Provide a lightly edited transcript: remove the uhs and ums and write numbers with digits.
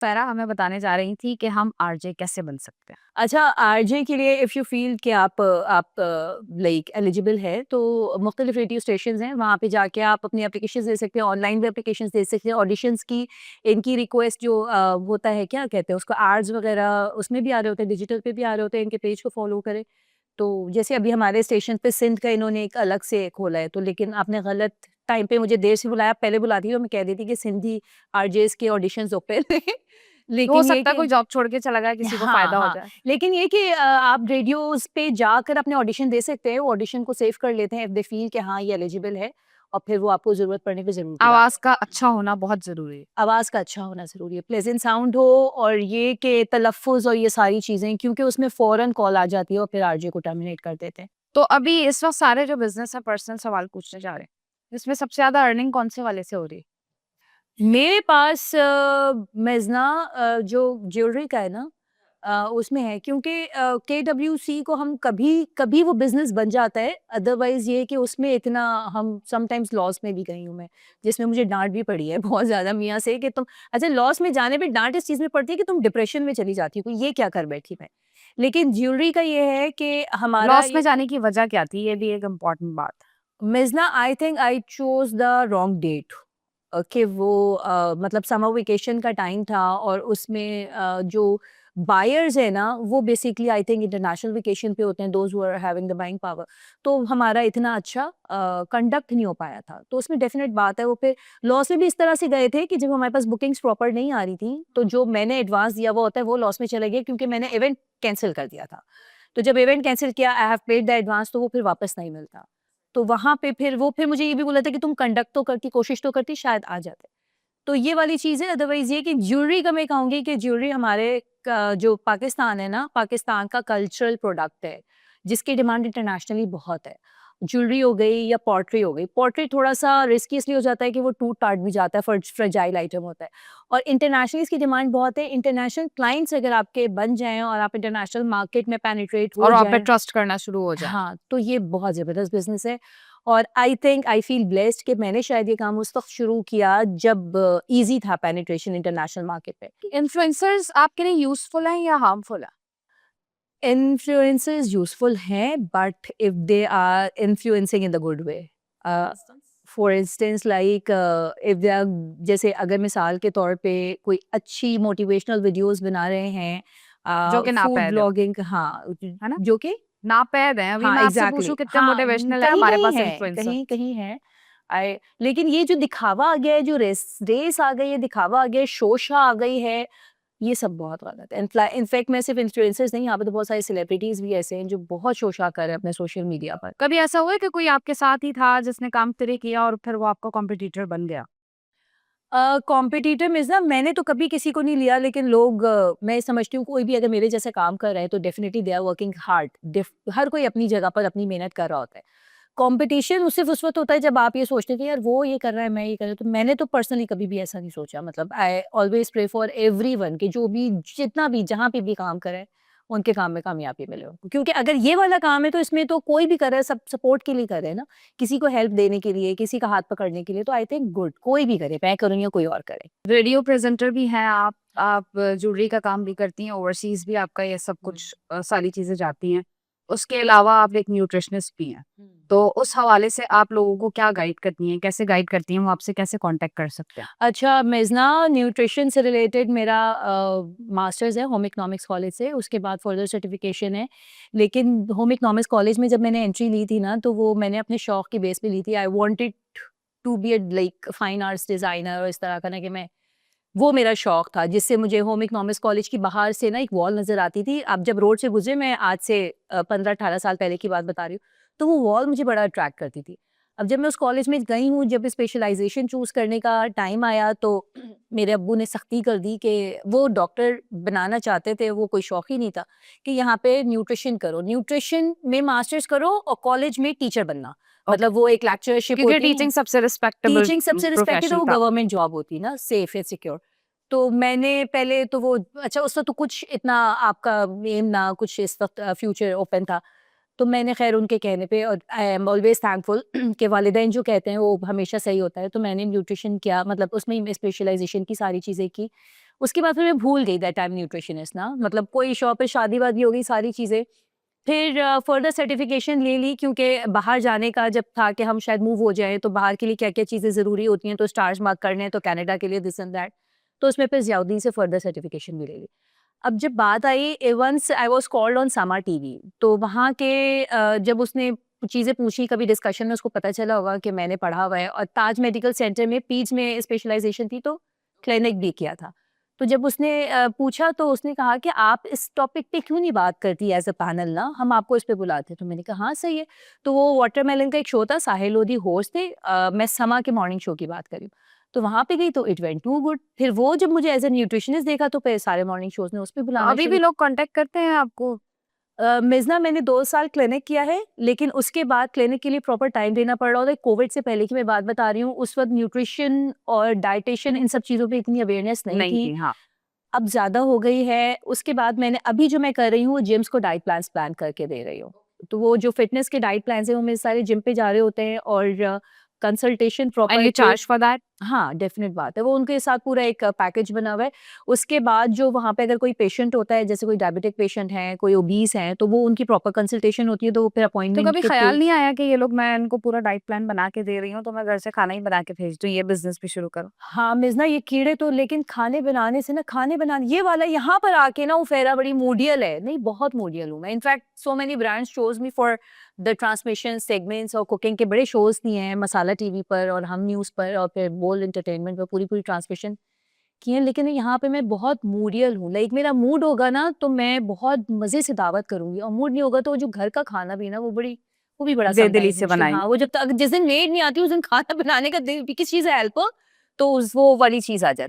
फ़हरा हमें बताने जा रही थी कि हम आरजे कैसे बन सकते हैं। अच्छा, आरजे के लिए इफ़ यू फ़ील कि आप लाइक एलिजिबल है, तो मुख्तलिफ रेडियो स्टेशंस हैं, वहाँ पे जाके आप अपनी एप्लीकेशंस दे सकते हैं, ऑनलाइन भी एप्लीकेशंस दे सकते हैं, ऑडिशंस की इनकी रिक्वेस्ट जो होता है, क्या कहते हैं उसको, एड्स वगैरह उसमें भी आ रहे होते हैं, डिजिटल पे भी आ रहे होते हैं, इनके पेज को फ़ॉलो करें। तो जैसे अभी हमारे स्टेशन पे सिंध का इन्होंने एक अलग से खोला है, तो लेकिन आपने गलत टाइम पे मुझे देर से बुलाया, पहले बुलाती तो मैं कह देती कि सिंधी आरजेज़ के ऑडिशंस ओपन हैं। हो लेकिन ये सकता है कि कोई जॉब छोड़ के चला गया, किसी को हाँ, फ़ायदा हो हाँ। जाए। लेकिन ये कि आप रेडियोज़ पे जाकर अपने ऑडिशन दे सकते हैं, वो ऑडिशन को सेव कर लेते हैं इफ दे फील कि हाँ, ये एलिजिबल है और फिर वो आपको ज़रूरत पड़ने पे ज़रूर बुलाते आवाज़ हैं। का अच्छा होना बहुत ज़रूरी है। आवाज़ का अच्छा होना ज़रूरी है, प्लेज़ेंट साउंड हो और ये कि तलफ़्फ़ुज़ और ये सारी चीज़ें, क्योंकि उसमें फ़ौरन कॉल आ जाती है और फिर आरजे को टर्मिनेट कर देते हैं। तो अभी इस वक़्त सारे जो बिज़नेस है पर्सनल सवाल पूछने जा रहे हैं। इसमें सबसे ज़्यादा अर्निंग कौन-से वाले से हो रही है? मेरे पास मेज़ना जो ज्वेलरी का है ना, उसमें है, क्योंकि केडब्ल्यूसी को हम कभी कभी वो बिज़नेस बन जाता है, अदरवाइज़ ये है कि उसमें इतना हम समटाइम्स लॉस में भी गई हूँ मैं, जिसमें मुझे डाँट भी पड़ी है बहुत ज़्यादा मियाँ से कि तुम अच्छा लॉस में जाने पे डाँट इस चीज़ में पड़ती है कि तुम डिप्रेशन में चली जाती हो कि ये क्या कर बैठी मैं। लेकिन ज्वेलरी का ये है कि हमारा लॉस में ये जाने की वजह क्या थी? ये भी एक इम्पोर्टेंट बात है। मिज़ना I think I chose the wrong date. कि वो मतलब समर वेकेशन का टाइम था और उसमें जो बायर्स है ना, वो basically I think international vacation पे होते हैं, those who are having the buying power. तो हमारा इतना अच्छा कंडक्ट नहीं हो पाया था, तो उसमें डेफिनेट बात है वो फिर लॉस में भी इस तरह से गए थे कि जब हमारे पास बुकिंग्स प्रॉपर नहीं आ रही थी, तो जो मैंने एडवांस दिया हुआ होता है वो लॉस में चले गए, क्योंकि मैंने इवेंट कैंसिल कर दिया था। तो जब इवेंट कैंसिल किया, I have paid the advance, तो वो फिर वापस नहीं मिलता। तो वहाँ पे फिर वो फिर मुझे ये भी बोला था कि तुम कंडक्ट तो करती, कोशिश तो करती, शायद आ जाते। तो ये वाली चीज़ है, अदरवाइज़ ये कि ज्वेलरी का मैं कहूँगी कि ज्वेलरी हमारे का जो पाकिस्तान है ना, पाकिस्तान का कल्चरल प्रोडक्ट है, जिसकी डिमांड इंटरनेशनली बहुत है। ज्वेलरी हो गई या पॉटरी हो गई। पॉटरी थोड़ा-सा रिस्की इसलिए हो जाता है कि वो टूट-टाट भी जाता है, फ्रेजाइल आइटम होता है। और इंटरनेशनली इसकी डिमांड बहुत है। इंटरनेशनल क्लाइंट्स अगर आपके बन जाएँ और आप इंटरनेशनल मार्केट में पेनिट्रेट हो और आप पे जाएँ, ट्रस्ट करना शुरू हो जाए। हाँ, तो ये बहुत ज़बरदस्त बिज़नेस है और आई थिंक आई फ़ील ब्लेस्ड कि मैंने शायद ये काम उस वक़्त शुरू किया जब ईज़ी था पेनिट्रेशन इंटरनेशनल मार्केट पे। इन्फ्लुएंसर्स आपके लिए यूज़फुल हैं या हार्मफुल हैं? इन्फ्लुएंसर्स यूज़फुल हैं but if they are influencing in the good way. Uh, for instance like if they are, जैसे अगर मिसाल के तौर पे कोई अच्छी मोटिवेशनल वीडियोज़ बना रहे हैं, जो कि फूड नापैद है, ब्लॉगिंग, हाँ, है ना? जो कि नापैद हैं। अभी हाँ, मैं आपसे एग्ज़ैक्टली, पूछूँ कितने हाँ, मोटिवेशनल है हमारे कहीं-कहीं पास है, इन्फ्लुएंसर। कहीं-कहीं है। आई लेकिन ये जो दिखावा आ गया है, जो रेस आ गई है, दिखावा आ गया है, शोशा आ गई है, ये सब बहुत गलत है। इनफैक्ट मैं सिर्फ़ इन्फ्लुएंसर्स नहीं, यहाँ पे तो बहुत सारे सेलिब्रिटीज़ भी ऐसे हैं जो बहुत शोशा कर रहे हैं अपने सोशल मीडिया पर। कभी ऐसा हुआ है कि कोई आपके साथ ही था जिसने काम तेरे किया और फिर वो आपका कॉम्पिटिटर बन गया? कॉम्पिटिटर मीन्स ना, मैंने तो कभी किसी को नहीं लिया, लेकिन लोग मैं समझती हूँ कोई भी अगर मेरे जैसा काम कर रहा है तो definitely they are working hard. हर कोई अपनी जगह पर अपनी मेहनत कर रहा होता है। कंपटीशन सिर्फ उस वक्त होता है जब आप ये सोचते थे यार वो ये कर रहा है, मैं ये कर रहा हूँ, तो मैंने तो पर्सनली कभी भी ऐसा नहीं सोचा। मतलब I always pray for everyone कि जो भी जितना भी जहाँ पे भी काम करे, उनके काम में कामयाबी मिले उनको। क्योंकि अगर ये वाला काम है तो इसमें तो कोई भी कर रहा है, सब सपोर्ट के लिए कर रहे हैं ना, किसी को हेल्प देने के लिए, किसी का हाथ पकड़ने के लिए। तो आई थिंक गुड, कोई भी करे, मैं करूँ या कोई और करे। रेडियो प्रेज़ेंटर भी हैं आप ज्वेलरी का काम भी करती हैं, ओवरसीज़ भी आपका ये सब हम्म, कुछ सारी चीज़ें जाती हैं। उसके अलावा आप एक न्यूट्रिशनिस्ट भी हैं। हम्म। तो उस हवाले से आप लोगों को क्या गाइड करती हैं? कैसे गाइड करती हैं? वो आपसे कैसे कॉन्टैक्ट कर सकते हैं? अच्छा, मेज़ना न्यूट्रिशन से रिलेटेड मेरा मास्टर्स है होम इकोनॉमिक्स कॉलेज से, उसके बाद फर्दर सर्टिफिकेशन है। लेकिन होम इकोनॉमिक्स कॉलेज में जब मैंने एंट्री ली थी ना, तो वो मैंने अपने शौक की बेस पे ली थी। I wanted to be a like fine arts designer और इस तरह का ना, कि मैं वो मेरा शौक था, जिससे मुझे होम इकोनॉमिक्स कॉलेज की बाहर से ना एक वॉल नज़र आती थी। आप जब रोड से गुज़रे, मैं आज से 15-18 साल पहले की बात बता रही हूँ, तो वो वॉल मुझे बड़ा अट्रैक्ट करती थी। अब जब मैं उस कॉलेज में गई हूँ, जब स्पेशलाइज़ेशन चूज़ करने का टाइम आया, तो मेरे अब्बू ने सख्ती कर दी कि वो डॉक्टर बनाना चाहते थे, वो कोई शौक ही नहीं था, कि यहाँ पे न्यूट्रिशन करो, न्यूट्रिशन में मास्टर्स करो और कॉलेज में टीचर बनना। ओके, मतलब वो एक लेक्चरशिप क्योंकि होती नहीं है, टीचिंग सबसे रिस्पेक्टेबल टीचिंग सबसे रिस्पेक्टेड है, प्रोफ़ेशन वो था। गवर्नमेंट जॉब होती है ना, सेफ है, सिक्योर। तो मैंने पहले तो वो, अच्छा उस वक़्त तो कुछ इतना आपका एम ना कुछ इस वक़्त फ्यूचर ओपन था। तो मैंने ख़ैर उनके कहने पे, और आई एम ऑलवेज़ थैंकफुल कि वालिदैन जो कहते हैं वो हमेशा सही होता है। तो मैंने न्यूट्रिशन किया, मतलब उसमें ही स्पेशलाइज़ेशन की सारी चीज़ें की। उसके बाद फिर मैं भूल गई दैट आई एम न्यूट्रिशनिस्ट ना, मतलब कोई शॉप पे शादी वादी हो गई सारी चीज़ें। फिर फर्दर सर्टिफिकेशन ले ली क्योंकि बाहर जाने का जब था कि हम शायद मूव हो जाएँ, तो बाहर के लिए क्या-क्या चीज़ें ज़रूरी होती हैं, तो स्टार्स मार्क करने हैं, तो कनाडा के लिए दिस एंड दैट। तो उसमें फिर ज़ियाउद्दीन से फर्दर सर्टिफिकेशन भी ले ली। अब जब बात आई once I was called on Samaa TV, तो वहाँ के जब उसने चीज़ें पूछी, कभी डिस्कशन में उसको पता चला होगा कि मैंने पढ़ा हुआ है और ताज मेडिकल सेंटर में पीज में स्पेशलाइज़ेशन थी, तो क्लिनिक भी किया था। तो जब उसने पूछा तो उसने कहा कि आप इस टॉपिक पे क्यों नहीं बात करती एज़ अ पैनल ना, हम आपको इस पे बुलाते हैं। तो मैंने कहा हाँ, सही है। तो वो वाटरमेलन का एक शो था, साहिल लोधी होस्ट थे, मैं समा के मॉर्निंग शो की बात कर रही हूँ। तो वहाँ पे गई तो इट वेंट टू गुड। फिर वो जब मुझे एज़ अ न्यूट्रिशनिस्ट देखा तो फिर सारे मॉर्निंग शोज़ ने उस पे तो बुलाना अभी शुरू। भी लोग कांटेक्ट करते हैं आपको? मिज़ना मैंने 2 साल क्लिनिक किया है, लेकिन उसके बाद क्लिनिक के लिए प्रॉपर टाइम देना पड़ रहा था। कोविड से पहले की मैं बात बता रही हूँ, उस वक़्त न्यूट्रिशन और डायटीशियन इन सब चीज़ों पे इतनी अवेयरनेस नहीं नहीं थी। थी, हाँ। अब ज़्यादा हो गई है। उसके बाद मैंने अभी जो मैं कर रही हूँ, वो जिम्स को डाइट प्लान्स प्लान करके दे रही हूँ। तो वो जो फिटनेस के डाइट प्लान्स हैं, वो मेरे सारे जिम पे जा रहे होते हैं और consultation and proper you charge for that? हाँ, डेफ़िनेट बात है। वो उनके साथ पूरा एक पैकेज बना हुआ है। उसके बाद जो वहाँ पे अगर कोई पेशेंट होता है, जैसे कोई डायबिटिक पेशेंट है, कोई ओबीस है, तो वो उनकी प्रॉपर कंसल्टेशन होती है, तो वो फिर तो अपॉइंटमेंट कभी के थ्रू। ख़्याल नहीं आया कि ये लोग मैं इनको पूरा डाइट प्लान बना के दे रही हूँ, तो मैं घर से खाना ही बना के भेज दूँ, ये बिज़नेस भी शुरू करूँ? हाँ, मिज़ना ये कीड़े तो लेकिन खाने बनाने से ना, खाने बनाने ये वाला यहाँ पर आके ना उफ़ेरा बड़ी मूडियल है। नहीं, बहुत मूडियल हूँ मैं। In fact so many brands chose me for the transmission segments और कुकिंग के बड़े शोज़ दिए हैं, मसाला टीवी पर और हम न्यूज़ पर और फिर बोल्ड एंटरटेनमेंट पर पूरी-पूरी ट्रांसमिशन की है। लेकिन यहाँ पे मैं बहुत मूडियल हूँ। लाइक मेरा मूड होगा ना, तो मैं बहुत मज़े से दावत करूँगी और मूड नहीं होगा तो जो घर का खाना भी ना, वो भी बड़ा बेदिली समटाइम्स से मुश्किल। बनाई। हाँ, वो जब तक जिस दिन मेड नहीं आती, उस दिन खाना बनाने का दिल भी किस चीज़ है हेल्प, तो उस वो वाली चीज़ आ जाती है।